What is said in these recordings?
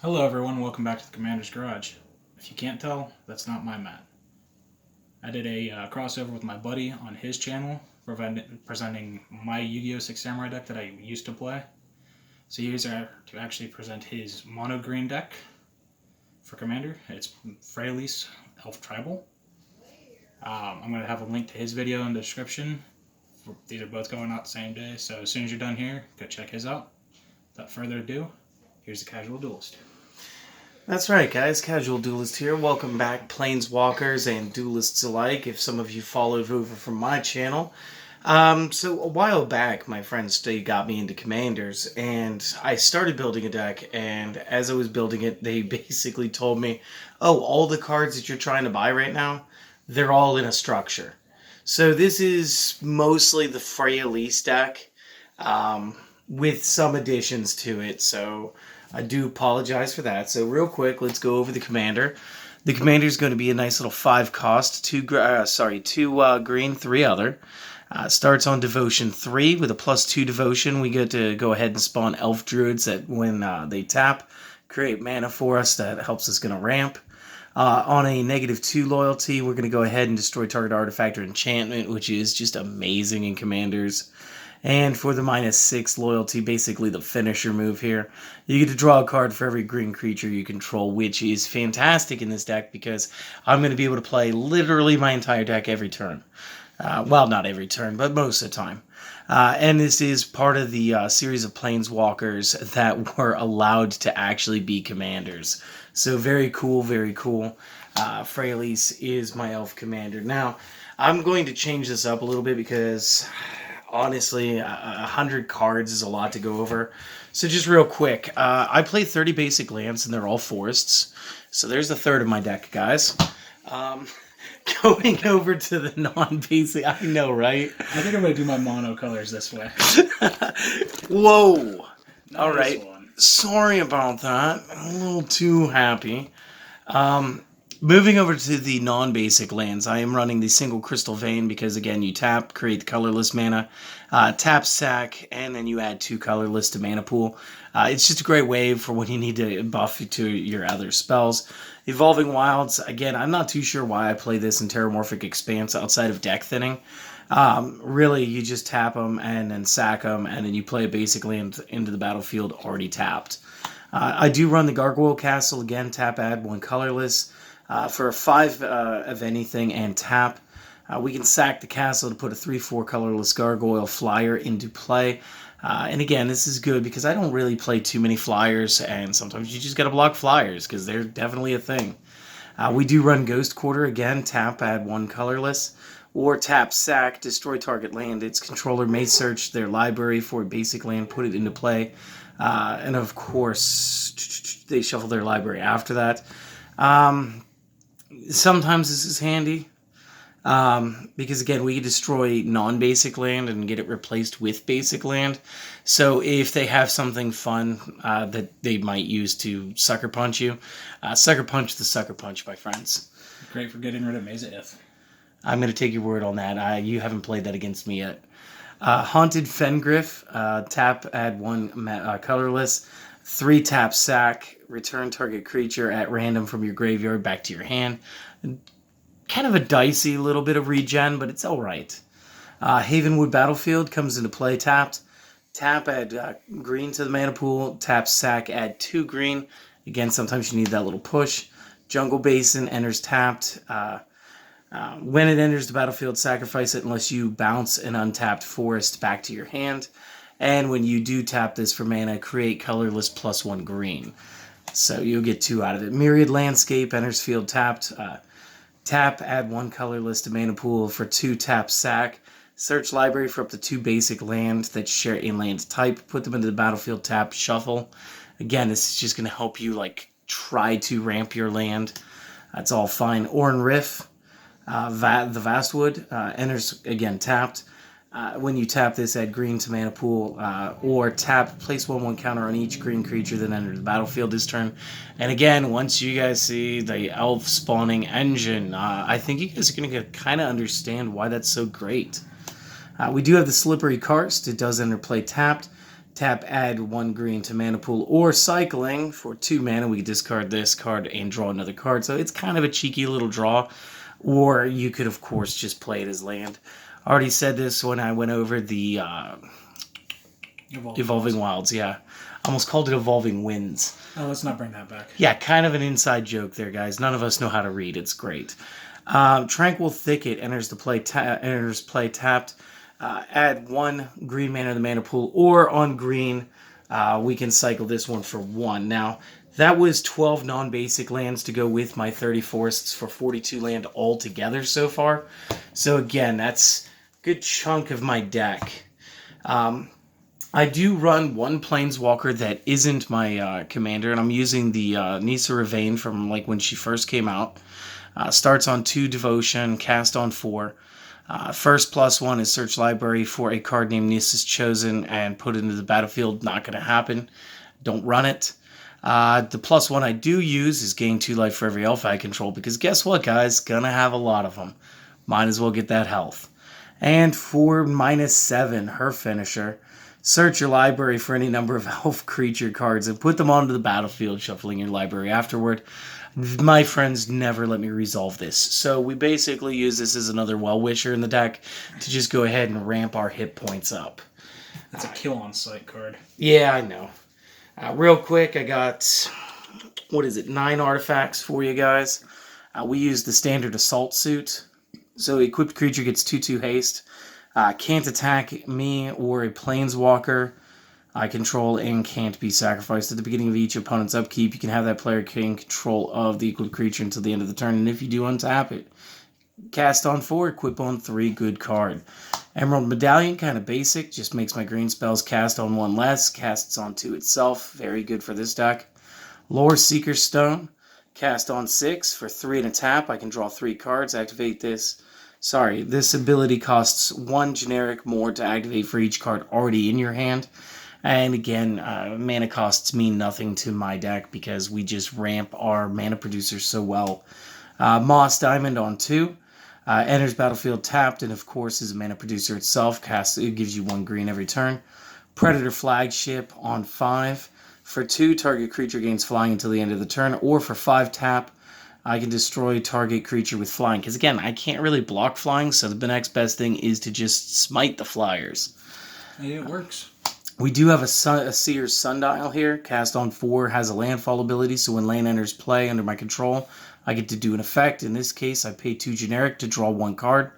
Hello everyone, welcome back to the Commander's Garage. If you can't tell, that's not my Matt. I did a crossover with my buddy on his channel, presenting my Yu-Gi-Oh! 6 Samurai deck that I used to play. So he's here to actually present his mono green deck for Commander. It's Freyalise Elf Tribal. I'm going to have a link to his video in the description. These are both going out the same day, so as soon as you're done here, go check his out. Without further ado, here's the Casual Duelist. That's right, guys. Casual Duelist here. Welcome back, Planeswalkers and Duelists alike, if some of you followed over from my channel. So a while back, my friend Steve got me into Commanders, and I started building a deck, and as I was building it, they basically told me, oh, all the cards that you're trying to buy right now, they're all in a structure. So this is mostly the Freyalise deck, with some additions to it, so I do apologize for that. So real quick, let's go over the Commander. The Commander is going to be a nice little 5 cost, 2 green, 3 other. Starts on Devotion 3 with a +2 Devotion. We get to go ahead and spawn Elf Druids that when they tap, create mana for us that helps us going to ramp. On a -2 loyalty, we're going to go ahead and destroy target artifact or enchantment, which is just amazing in Commanders. And for the -6 loyalty, basically the finisher move here, you get to draw a card for every green creature you control, which is fantastic in this deck because I'm going to be able to play literally my entire deck every turn. Well, not every turn, but most of the time. And this is part of the series of Planeswalkers that were allowed to actually be commanders. So very cool, very cool. Freyalise is my elf commander. Now, I'm going to change this up a little bit because honestly, 100 cards is a lot to go over. So just real quick, I play 30 basic lands, and they're all forests. So there's a third of my deck, guys. Going over to the non-basic, I know, right? I think I'm going to do my mono colors this way. Whoa! All Nice right. one. Sorry about that. I'm a little too happy. Moving over to the non-basic lands, I am running the single Crystal Vein because, again, you tap, create the colorless mana, tap, sack, and then you add 2 colorless to mana pool. It's just a great way for when you need to buff to your other spells. Evolving Wilds, again, I'm not too sure why I play this in Terramorphic Expanse outside of deck thinning. Really, you just tap them and then sack them, and then you play a basic land into the battlefield already tapped. I do run the Gargoyle Castle, again, tap, add 1 colorless. For a 5 of anything and tap, we can sack the castle to put a 3/4 colorless gargoyle flyer into play. And again, this is good because I don't really play too many flyers, and sometimes you just got to block flyers because they're definitely a thing. We do run Ghost Quarter, again, tap, add 1 colorless, or tap, sack, destroy target land. Its controller may search their library for a basic land, put it into play, and of course, they shuffle their library after that. Sometimes this is handy because, again, we can destroy non-basic land and get it replaced with basic land. So if they have something fun that they might use to sucker punch you, sucker punch the sucker punch, my friends. Great for getting rid of Mesa Ith. I'm going to take your word on that. You haven't played that against me yet. Haunted Fengriff, tap, add 1 colorless. 3 tap, sack, return target creature at random from your graveyard back to your hand. Kind of a dicey little bit of regen, but it's alright. Havenwood Battlefield comes into play tapped. Tap, add green to the mana pool. Tap, sack, add 2 green. Again, sometimes you need that little push. Jungle Basin enters tapped. When it enters the battlefield, sacrifice it unless you bounce an untapped forest back to your hand. And when you do tap this for mana, create colorless +1 green. So you'll get 2 out of it. Myriad Landscape enters field tapped. Tap, add 1 colorless to mana pool for 2 tap, sack. Search library for up to 2 basic land that share a land type. Put them into the battlefield, tap, shuffle. Again, this is just going to help you try to ramp your land. That's all fine. Orin Riff, the Vastwood, enters, again, tapped. When you tap this, add green to mana pool, or tap, place 1/1 counter on each green creature that enters the battlefield this turn. And again, once you guys see the elf spawning engine, I think you guys are going to kind of understand why that's so great. We do have the Slippery Karst. It does enter play tapped. Tap, add 1 green to mana pool, or cycling for 2 mana. We discard this card and draw another card. So it's kind of a cheeky little draw. Or you could, of course, just play it as land. I already said this when I went over the Evolving Wilds. Yeah, almost called it Evolving Winds. Oh, let's not bring that back. Yeah, kind of an inside joke there, guys. None of us know how to read. It's great. Tranquil Thicket enters play tapped. Add 1 green mana to the mana pool, or on green, we can cycle this one for 1. Now, that was 12 non-basic lands to go with my 30 forests for 42 land altogether so far. So again, that's a good chunk of my deck. I do run 1 Planeswalker that isn't my commander, and I'm using the Nisa Ravane from like when she first came out. Starts on 2 Devotion, cast on 4. First +1 is search library for a card named Nisa's Chosen and put it into the battlefield. Not going to happen. Don't run it. The +1 I do use is gain 2 life for every elf I control, because guess what, guys? Gonna have a lot of them. Might as well get that health. And for -7, her finisher, search your library for any number of elf creature cards and put them onto the battlefield, shuffling your library afterward. My friends never let me resolve this. So we basically use this as another well-wisher in the deck to just go ahead and ramp our hit points up. That's a kill on sight card. Yeah, I know. Real quick, I got, 9 artifacts for you guys. We use the standard assault suit. So equipped creature gets 2/2 haste. Can't attack me or a planeswalker I control and can't be sacrificed. At the beginning of each opponent's upkeep, you can have that player gain control of the equipped creature until the end of the turn, and if you do, untap it. Cast on 4, equip on 3, good card. Emerald Medallion, kind of basic, just makes my green spells cast on 1 less, casts on 2 itself, very good for this deck. Lore Seeker Stone, cast on 6 for 3 and a tap. I can draw 3 cards, activate this. This ability costs 1 generic more to activate for each card already in your hand. And again, mana costs mean nothing to my deck because we just ramp our mana producers so well. Moss Diamond on 2. Enters battlefield tapped, and of course is a mana producer itself. It gives you 1 green every turn. Predator Flagship on 5. For 2, target creature gains flying until the end of the turn. Or for 5 tap, I can destroy target creature with flying. Because again, I can't really block flying, so the next best thing is to just smite the flyers. It works. We do have a Seer's Sundial here. Cast on 4 has a landfall ability, so when land enters play under my control, I get to do an effect. In this case, I pay 2 generic to draw 1 card.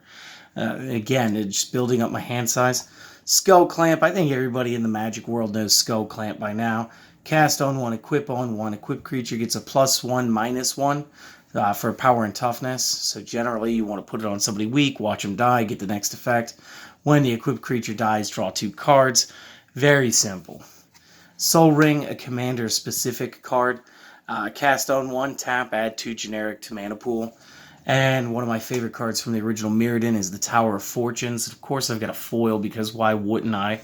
Again, it's just building up my hand size. Skull Clamp. I think everybody in the Magic world knows Skull Clamp by now. Cast on 1, equip on 1. Equipped creature gets a +1/-1 for power and toughness. So generally, you want to put it on somebody weak, watch them die, get the next effect. When the equipped creature dies, draw 2 cards. Very simple. Soul Ring, a commander-specific card. Cast on 1, tap, add 2 generic to mana pool. And one of my favorite cards from the original Mirrodin is the Tower of Fortunes. Of course, I've got a foil because why wouldn't I?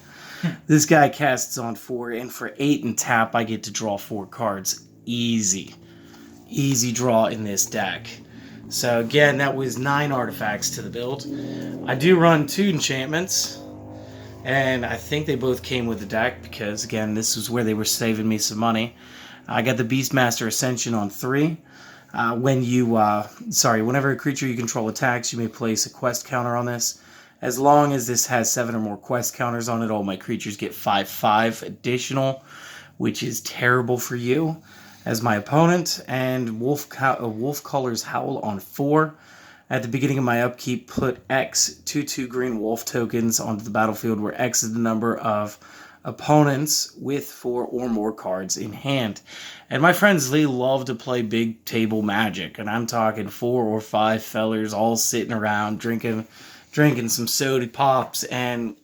This guy casts on 4, and for 8 and tap, I get to draw 4 cards. Easy. Easy draw in this deck. So again, that was 9 artifacts to the build. I do run 2 enchantments. And I think they both came with the deck because, again, this was where they were saving me some money. I got the Beastmaster Ascension on 3. Whenever a creature you control attacks, you may place a quest counter on this. As long as this has 7 or more quest counters on it, all my creatures get 5/5 additional, which is terrible for you as my opponent. And Wolf Caller's Howl on 4. At the beginning of my upkeep, put X 2/2 green wolf tokens onto the battlefield, where X is the number of opponents with 4 or more cards in hand. And my friends, they love to play big table Magic, and I'm talking 4 or 5 fellers all sitting around drinking some soda pops and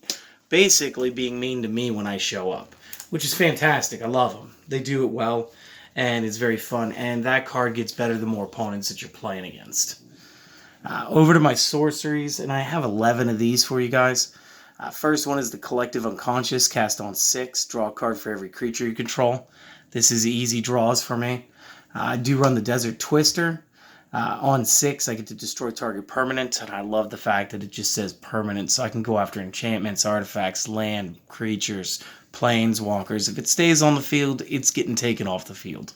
basically being mean to me when I show up, which is fantastic. I love them. They do it well, and it's very fun. And that card gets better the more opponents that you're playing against. Over to my sorceries, and I have 11 of these for you guys. First one is the Collective Unconscious, cast on 6. Draw a card for every creature you control. This is easy draws for me. I do run the Desert Twister. On 6, I get to destroy target permanent, and I love the fact that it just says permanent, so I can go after enchantments, artifacts, land, creatures, Planeswalkers. If it stays on the field, it's getting taken off the field.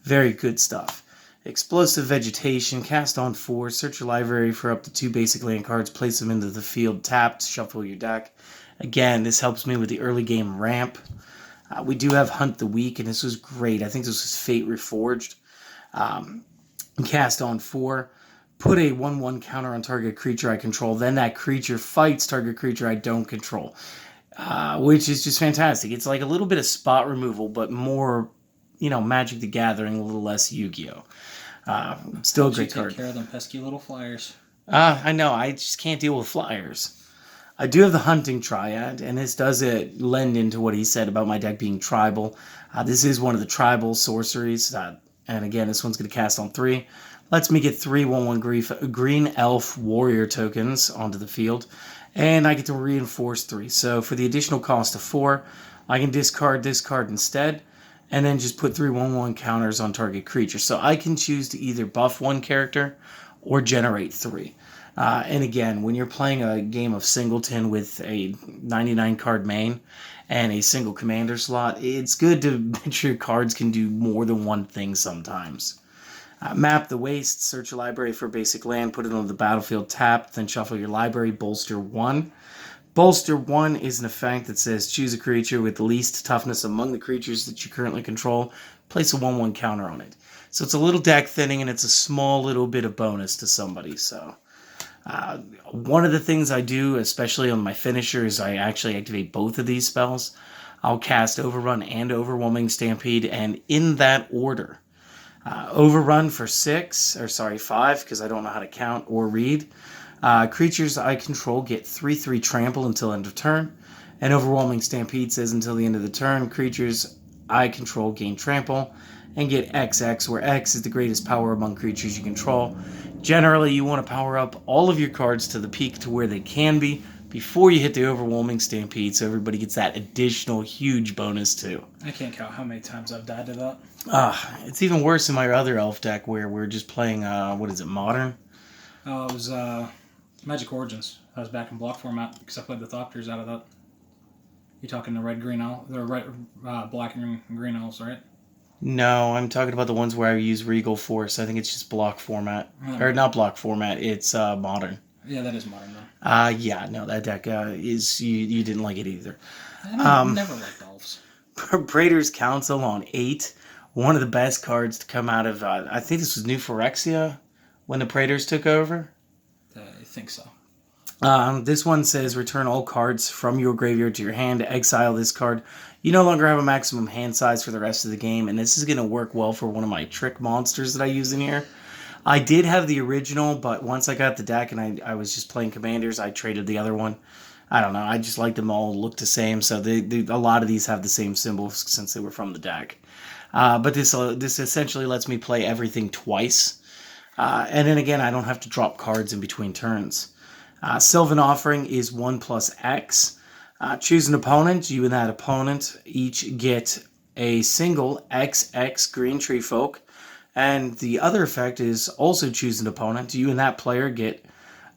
Very good stuff. Explosive Vegetation, cast on 4, search your library for up to 2 basic land cards, place them into the field tapped, shuffle your deck. Again, this helps me with the early game ramp. We do have Hunt the Weak, and this was great. I think this was Fate Reforged. Cast on 4, put a 1/1 counter on target creature I control, then that creature fights target creature I don't control, which is just fantastic. It's like a little bit of spot removal, but more, Magic the Gathering, a little less Yu-Gi-Oh! Still a great card. Take care of them pesky little flyers. I know, I just can't deal with flyers. I do have the Hunting Triad, and this does lend into what he said about my deck being tribal. This is one of the tribal sorceries, and again, this one's going to cast on 3. Lets me get 3 1/1 green elf warrior tokens onto the field, and I get to reinforce 3. So for the additional cost of 4, I can discard this card instead, and then just put 3 1/1 counters on target creature. So I can choose to either buff one character or generate 3. And again, when you're playing a game of Singleton with a 99 card main and a single commander slot, it's good to make sure your cards can do more than one thing sometimes. Map the Waste, search your library for basic land, put it on the battlefield tapped, then shuffle your library, bolster 1. Bolster 1 is an effect that says choose a creature with the least toughness among the creatures that you currently control, place a 1/1 counter on it. So it's a little deck thinning, and it's a small little bit of bonus to somebody, so... one of the things I do, especially on my finisher, is I actually activate both of these spells. I'll cast Overrun and Overwhelming Stampede, and in that order. Overrun for 5, because I don't know how to count or read. Creatures I control get 3/3 trample until end of turn, and Overwhelming Stampede says until the end of the turn, creatures I control gain trample and get XX, where X is the greatest power among creatures you control. Generally, you want to power up all of your cards to the peak to where they can be before you hit the Overwhelming Stampede, so everybody gets that additional huge bonus too. I can't count how many times I've died to that. It's even worse in my other elf deck where we're just playing, Modern? It was Magic Origins. I was back in block format because I played the Thopters out of that. You talking the red-green elf? The red, black and green elves, right? No, I'm talking about the ones where I use Regal Force. I think it's just block format. Or not block format, it's Modern. Yeah, that is Modern, though. That deck is... You didn't like it either. I never liked elves. Praetor's Council on 8. One of the best cards to come out of... I think this was New Phyrexia when the Praetors took over. I think so. This one says return all cards from your graveyard to your hand, exile this card. You no longer have a maximum hand size for the rest of the game, and this is going to work well for one of my trick monsters that I use in here. I did have the original, but once I got the deck and I was just playing commanders, I traded the other one. I don't know, I just like them all look the same, so a lot of these have the same symbols since they were from the deck. But this essentially lets me play everything twice. And then again, I don't have to drop cards in between turns. Sylvan Offering is 1+X. Choose an opponent. You and that opponent each get a single XX Green Tree Folk. And the other effect is also choose an opponent. You and that player get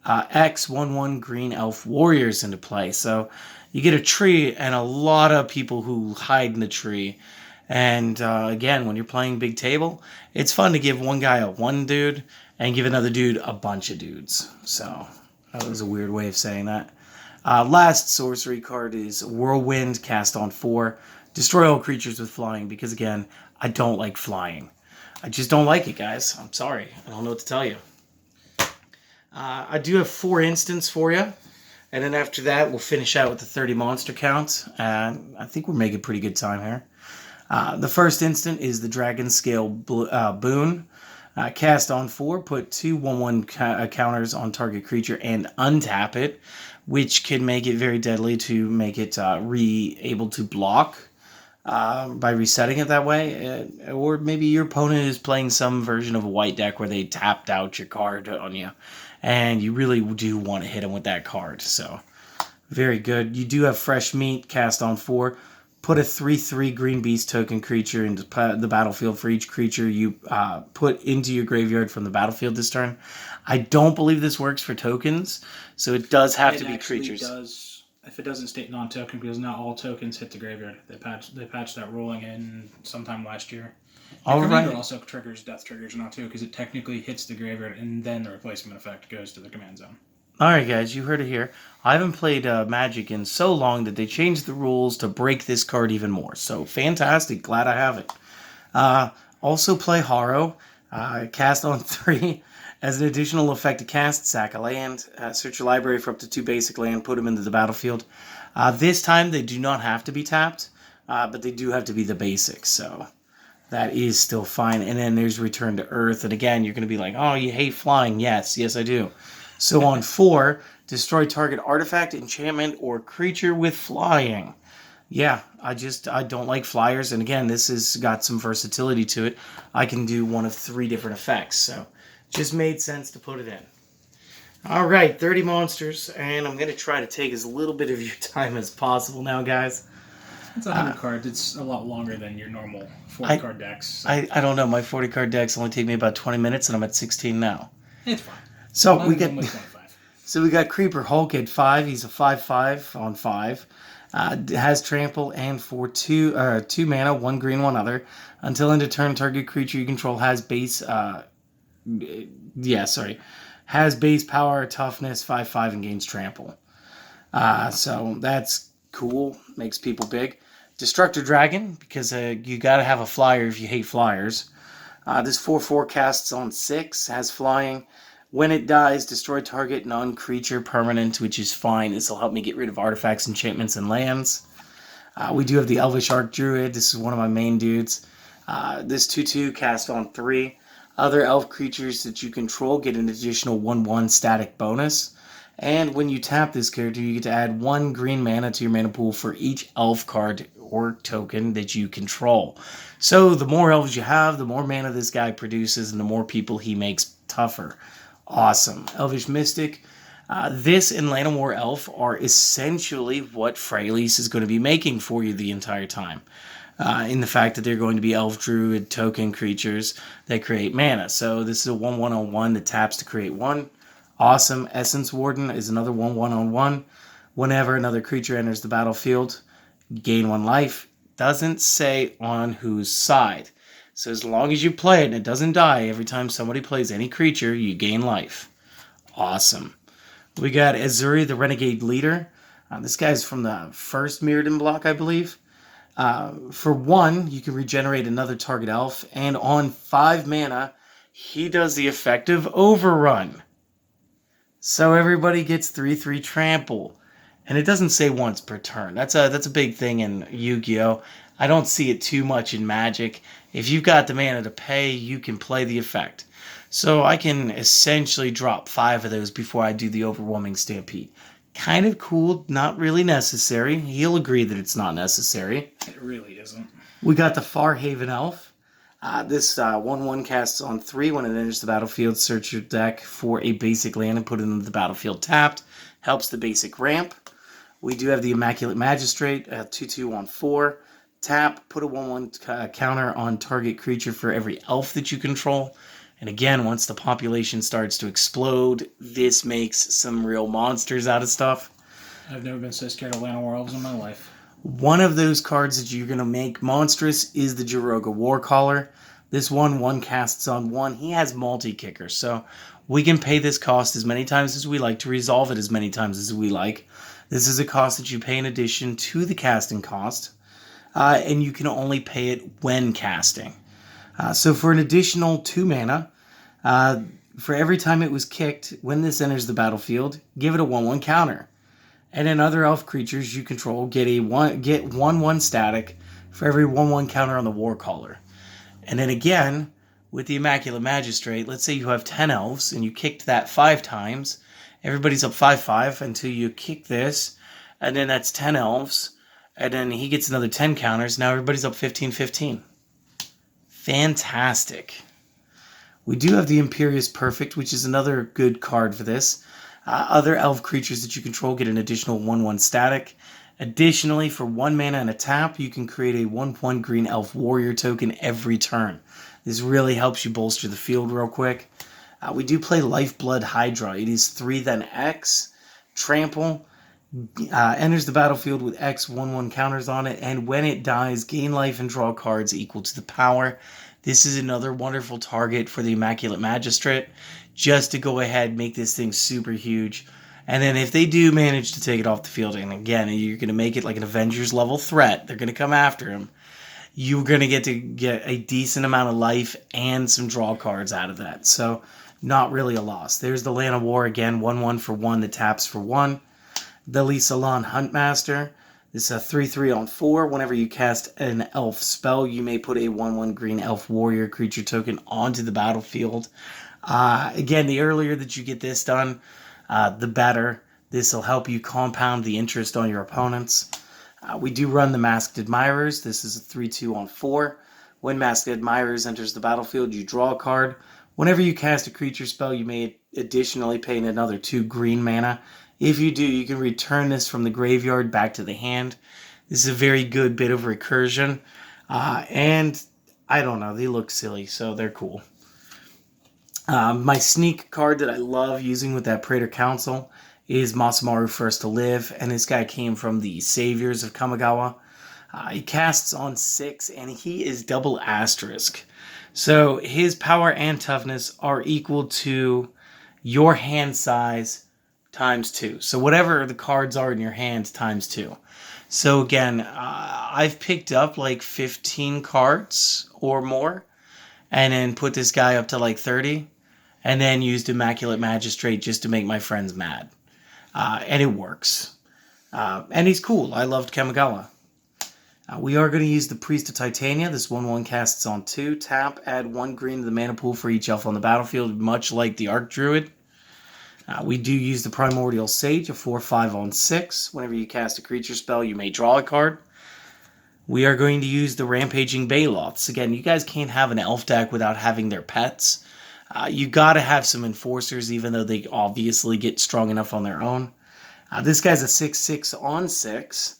X 1/1 Green Elf Warriors into play. So you get a tree and a lot of people who hide in the tree. And again, when you're playing big table, it's fun to give one guy a 1 dude and give another dude a bunch of dudes. So that was a weird way of saying that. Last sorcery card is Whirlwind, cast on 4. Destroy all creatures with flying, because again, I don't like flying. I just don't like it, guys. I'm sorry. I don't know what to tell you. I do have 4 instants for you. And then after that, we'll finish out with the 30 monster count. I think we're making pretty good time here. The first instant is the Dragon Scale Boon. Cast on 4, put 2 1/1 counters on target creature and untap it, which can make it very deadly to make it able to block by resetting it that way. Or maybe your opponent is playing some version of a white deck where they tapped out your card on you, and you really do want to hit them with that card. So, very good. You do have Fresh Meat, cast on 4. Put a 3/3 green beast token creature into the battlefield for each creature you put into your graveyard from the battlefield this turn. I don't believe this works for tokens, so it does have to be creatures. It does if it doesn't state non-token, because not all tokens hit the graveyard. They patched that ruling in sometime last year. And All Commander right. also triggers death triggers now too, because it technically hits the graveyard and then the replacement effect goes to the command zone. All right, guys, you heard it here. I haven't played Magic in so long that they changed the rules to break this card even more. So fantastic. Glad I have it. Also play Haro. Cast on 3. As an additional effect to cast, sack a land. Search your library for up to 2 basic land. Put them into the battlefield. This time they do not have to be tapped, but they do have to be the basics. So that is still fine. And then there's Return to Earth. And again, you're going to be like, oh, you hate flying. Yes, I do. So on 4, destroy target artifact, enchantment, or creature with flying. Yeah, I don't like flyers. And again, this has got some versatility to it. I can do one of 3 different effects. So just made sense to put it in. All right, 30 monsters. And I'm going to try to take as little bit of your time as possible now, guys. It's 100 cards. It's a lot longer than your normal 40-card decks. So. I don't know. My 40-card decks only take me about 20 minutes, and I'm at 16 now. It's fine. So we got Creeper Hulk at 5. He's a 5/5 on 5. Has trample and for 2 mana, 1 green, 1 other. Until end of turn, target creature you control has base. Has base power, toughness, 5/5, and gains trample. So that's cool. Makes people big. Destructor Dragon, because you gotta have a flyer if you hate flyers. This 4/4 casts on 6, has flying. When it dies, destroy target non-creature permanent, which is fine. This will help me get rid of artifacts, enchantments, and lands. We do have the Elvish Archdruid. This is one of my main dudes. This 2/2 cast on 3. Other elf creatures that you control get an additional 1/1 static bonus. And when you tap this character, you get to add 1 green mana to your mana pool for each elf card or token that you control. So the more elves you have, the more mana this guy produces, and the more people he makes tougher. Awesome. Elvish Mystic. This and Land of War Elf are essentially what Freylease is going to be making for you the entire time. In the fact that they're going to be Elf Druid token creatures that create mana. So this is a 1/1/1 that taps to create 1. Awesome. Essence Warden is another 1/1/1. Whenever another creature enters the battlefield, gain 1 life. Doesn't say on whose side. So as long as you play it and it doesn't die, every time somebody plays any creature, you gain life. Awesome. We got Azuri, the Renegade Leader. This guy's from the first Mirrodin block, I believe. For 1, you can regenerate another target elf. And on 5 mana, he does the effect of Overrun. So everybody gets 3/3 trample. And it doesn't say once per turn. That's a big thing in Yu-Gi-Oh! I don't see it too much in Magic. If you've got the mana to pay, you can play the effect. So I can essentially drop 5 of those before I do the Overwhelming Stampede. Kind of cool, not really necessary. He'll agree that it's not necessary. It really isn't. We got the Farhaven Elf. This 1/1 casts on 3. When it enters the battlefield, search your deck for a basic land and put it into the battlefield tapped. Helps the basic ramp. We do have the Immaculate Magistrate, 2/2 on 4. Tap, put a 1/1 counter on target creature for every elf that you control. And again, once the population starts to explode, this makes some real monsters out of stuff. I've never been so scared of Land of War Elves in my life. One of those cards that you're going to make monstrous is the Jiroga Warcaller. This 1/1 casts on 1. He has multi-kicker, so we can pay this cost as many times as we like to resolve it as many times as we like. This is a cost that you pay in addition to the casting cost. And you can only pay it when casting. So for an additional 2 mana, for every time it was kicked, when this enters the battlefield, give it a 1/1 counter. And then other elf creatures you control get 1/1 static for every 1/1 counter on the Warcaller. And then again, with the Immaculate Magistrate, let's say you have 10 elves and you kicked that 5 times. Everybody's up 5/5 until you kick this, and then that's 10 elves. And then he gets another 10 counters. Now everybody's up 15/15. Fantastic. We do have the Imperious Perfect, which is another good card for this. Other elf creatures that you control get an additional 1/1 static. Additionally, for 1 mana and a tap, you can create a 1/1 green elf warrior token every turn. This really helps you bolster the field real quick. We do play Lifeblood Hydra. It is 3 then X. Trample. Enters the battlefield with X 1/1 counters on it, and when it dies, gain life and draw cards equal to the power. This is another wonderful target for the Immaculate Magistrate, just to go ahead make this thing super huge. And then if they do manage to take it off the field, and again, you're going to make it like an Avengers level threat, they're going to come after him, you're going to get a decent amount of life and some draw cards out of that. So not really a loss. There's the Land of War again, 1/1 for 1 that taps for 1. The Lisalan Huntmaster. This is a 3/3 on 4. Whenever you cast an elf spell, you may put a 1/1 green elf warrior creature token onto the battlefield. Again, the earlier that you get this done, the better. This will help you compound the interest on your opponents. We do run the Masked Admirers. This is a 3/2 on 4. When Masked Admirers enters the battlefield, you draw a card. Whenever you cast a creature spell, you may additionally pay another 2 green mana. If you do, you can return this from the graveyard back to the hand. This is a very good bit of recursion. And I don't know, they look silly, so they're cool. My sneak card that I love using with that Praetor Council is Masammaru First to Live, and this guy came from the Saviors of Kamigawa. He casts on 6, and he is double asterisk. So his power and toughness are equal to your hand size times 2. So whatever the cards are in your hand times 2. So again, I've picked up like 15 cards or more, and then put this guy up to like 30, and then used Immaculate Magistrate just to make my friends mad. And it works. And he's cool. I loved Kamigawa. We are going to use the Priest of Titania. This 1/1 casts on 2. Tap, add 1 green to the mana pool for each elf on the battlefield, much like the Archdruid. We do use the Primordial Sage, a 4/5 on 6. Whenever you cast a creature spell, you may draw a card. We are going to use the Rampaging Baloths. Again, you guys can't have an elf deck without having their pets. You got to have some enforcers, even though they obviously get strong enough on their own. This guy's a 6/6 on 6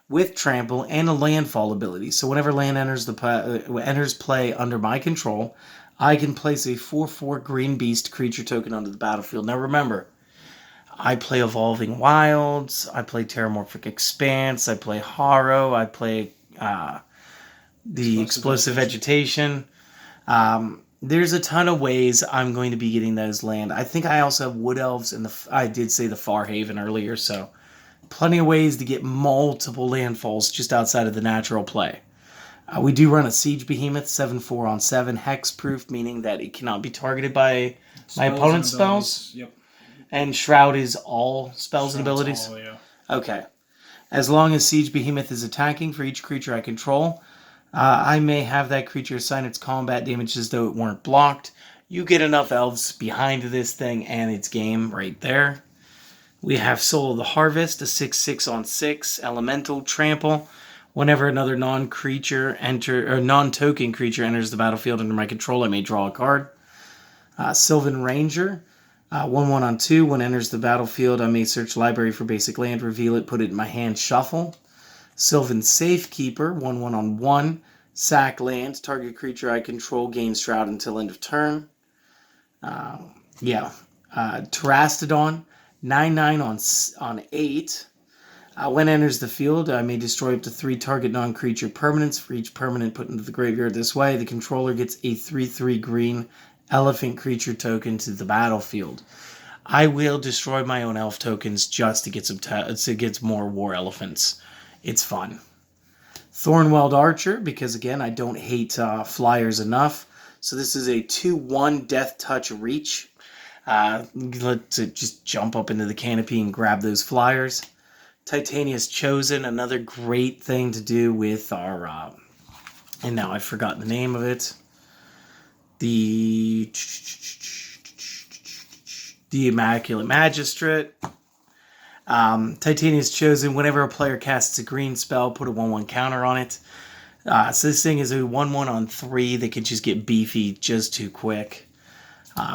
with trample and a landfall ability. So whenever land enters play under my control, I can place a 4/4 green beast creature token onto the battlefield. Now remember, I play Evolving Wilds, I play Terramorphic Expanse, I play Harrow, I play the Explosive Vegetation. There's a ton of ways I'm going to be getting those land. I think I also have Wood Elves, and I did say the Farhaven earlier, so plenty of ways to get multiple landfalls just outside of the natural play. We do run a Siege Behemoth, 7/4 on 7, hex-proof, meaning that it cannot be targeted by my opponent's spells. Yep. And Shroud is all spells and abilities? All, yeah. Okay. As long as Siege Behemoth is attacking for each creature I control, I may have that creature assign its combat damage as though it weren't blocked. You get enough elves behind this thing and it's game right there. We have Soul of the Harvest, a 6/6 on 6, elemental, trample. Whenever another non-token creature enters the battlefield under my control, I may draw a card. Sylvan Ranger, 1/1 on 2. When enters the battlefield, I may search library for basic land, reveal it, put it in my hand, shuffle. Sylvan Safekeeper, 1/1 on 1. Sack land. Target creature I control gains Shroud until end of turn. Terastodon, 9/9 on 8. When enters the field, I may destroy up to 3 target non-creature permanents. For each permanent put into the graveyard this way, the controller gets a 3/3 green elephant creature token to the battlefield. I will destroy my own elf tokens just to get some more war elephants. It's fun. Thornweld Archer, because again, I don't hate flyers enough. So this is a 2/1 Death Touch Reach. Let's just jump up into the canopy and grab those flyers. Titania's Chosen, another great thing to do with our, and now I've forgotten the name of it. The Immaculate Magistrate. Titania's Chosen, whenever a player casts a green spell, put a 1/1 counter on it. So this thing is a 1/1 on 3 that can just get beefy just too quick.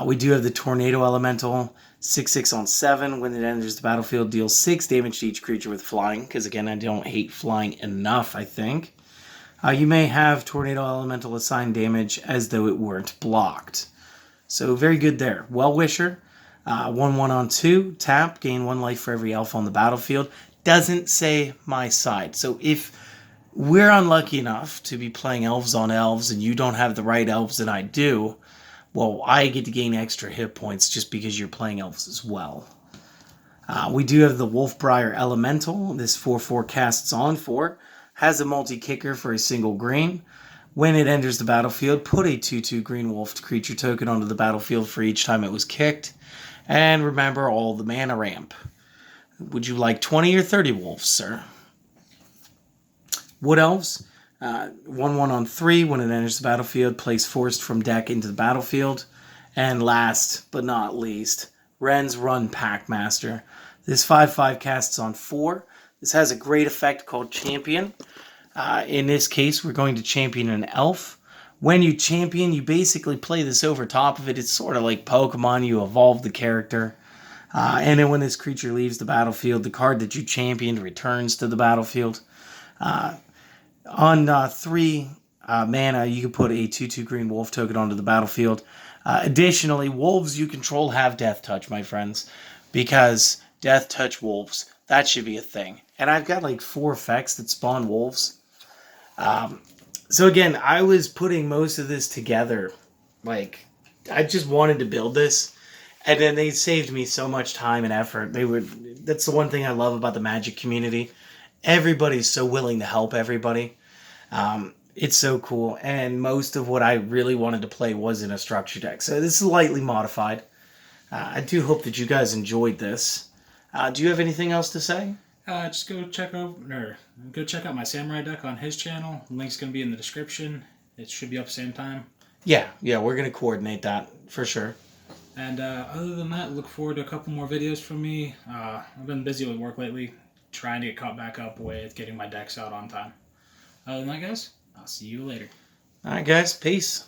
We do have the Tornado Elemental, 6/6 on 7. When it enters the battlefield, deals 6 damage to each creature with flying, because again, I don't hate flying enough, I think. You may have Tornado Elemental assign damage as though it weren't blocked. So very good there. Well-Wisher, 1/1 on 2, tap, gain 1 life for every elf on the battlefield. Doesn't say my side. So if we're unlucky enough to be playing elves on elves and you don't have the right elves and I do, well, I get to gain extra hit points just because you're playing elves as well. We do have the Wolfbriar Elemental. This 4/4 casts on 4. Has a multi-kicker for a single green. When it enters the battlefield, put a 2/2 green wolf creature token onto the battlefield for each time it was kicked. And remember all the mana ramp. Would you like 20 or 30 wolves, sir? Wood Elves. 1/1 on 3. When it enters the battlefield, place Forced from deck into the battlefield. And last but not least, Wren's Run Packmaster. This 5/5 casts on 4. This has a great effect called Champion. In this case, we're going to champion an elf. When you champion, you basically play this over top of it. It's sort of like Pokemon. You evolve the character. And then when this creature leaves the battlefield, the card that you championed returns to the battlefield. On 3 mana, you can put a 2/2 green wolf token onto the battlefield. Additionally, wolves you control have Death Touch, my friends. Because Death Touch wolves, that should be a thing. And I've got like 4 effects that spawn wolves. So again, I was putting most of this together. Like, I just wanted to build this. And then they saved me so much time and effort. That's the one thing I love about the Magic community. Everybody's so willing to help everybody. It's so cool. And most of what I really wanted to play was in a structure deck. So this is lightly modified. I do hope that you guys enjoyed this. Do you have anything else to say? Just go check out my samurai deck on his channel. Link's gonna be in the description. It should be up same time. Yeah, we're gonna coordinate that for sure. And other than that, look forward to a couple more videos from me. I've been busy with work lately, trying to get caught back up with getting my decks out on time. Other than that, guys, I'll see you later. All right, guys, peace.